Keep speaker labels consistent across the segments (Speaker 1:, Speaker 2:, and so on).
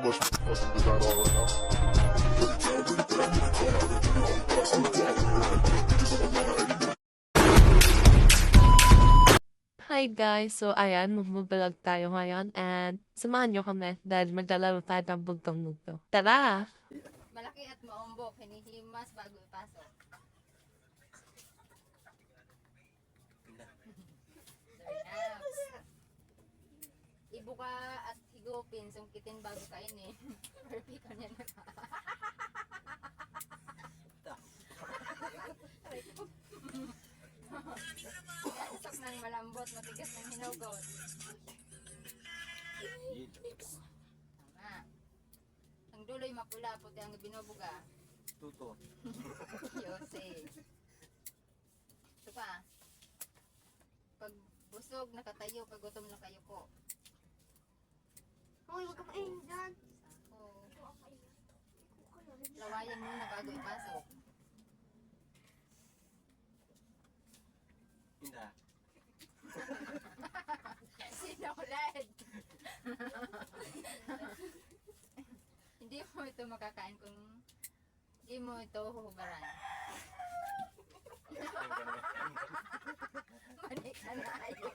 Speaker 1: must be designed all right now.
Speaker 2: Hi guys! So ayan, magbablog tayo ngayon and samahan nyo kami dahil maglalaro tayo ng bugtong-bugto. Tara!
Speaker 3: Malaki at maumbok, hinihimas bago ipasok. Relax. Ibuka at higupin, sungkitin bago kainin. Perfect ko niya na. Isok ng malambot, matigas ng hinugot. Tama. Ang duloy mapula, puti ang binubuga.
Speaker 4: Tuto.
Speaker 3: Yose. Ito pa. Pag busog, nakatayo. Pag gutom, nakayuko.
Speaker 5: Hoy, wag ka maingin dyan.
Speaker 3: Sako. Lawayan muna bago ipasok.
Speaker 4: Hindi.
Speaker 3: Sinulad. Hindi mo ito makakain kung hindi mo ito huhubaran. Manik na tayo.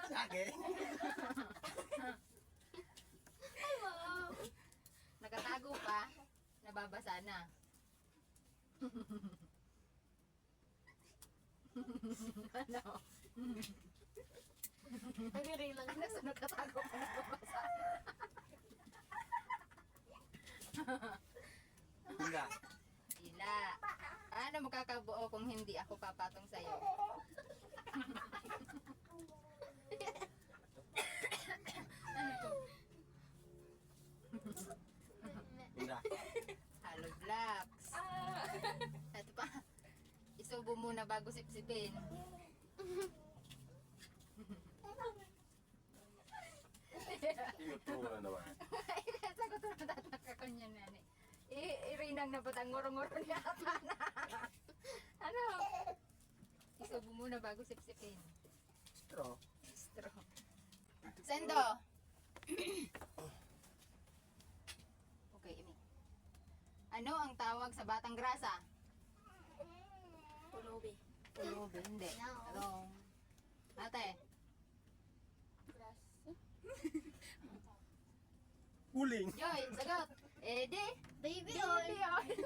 Speaker 4: Lagi.
Speaker 3: Nakatago pa, nababasa na. Ano?
Speaker 5: Ay, rin lang.
Speaker 3: Ano sa nakatago pa, nababasa na?
Speaker 4: Hindi.
Speaker 3: Sila. Paano makakabuo kung hindi ako papatong sa'yo? Ano to?
Speaker 4: Hindi.
Speaker 3: Hollow blocks. Ito pa. Isubo muna bago sipsipin.
Speaker 4: Ito na naman.
Speaker 3: Sagot na tataka ko niya nani. Irinang na ba't ang ngurong-ngurong yata na? Ano? Isubo muna bago sipsipin.
Speaker 4: Straw.
Speaker 3: Straw. Sendo! Okay, Imi. Ano ang tawag sa batang grasa?
Speaker 5: Pulubi.
Speaker 3: Pulubi, hindi. Wrong. Ate,
Speaker 4: Huling.
Speaker 3: Joy, sagot. Eh di.
Speaker 5: Baby
Speaker 3: Baby
Speaker 5: oil.
Speaker 3: oil.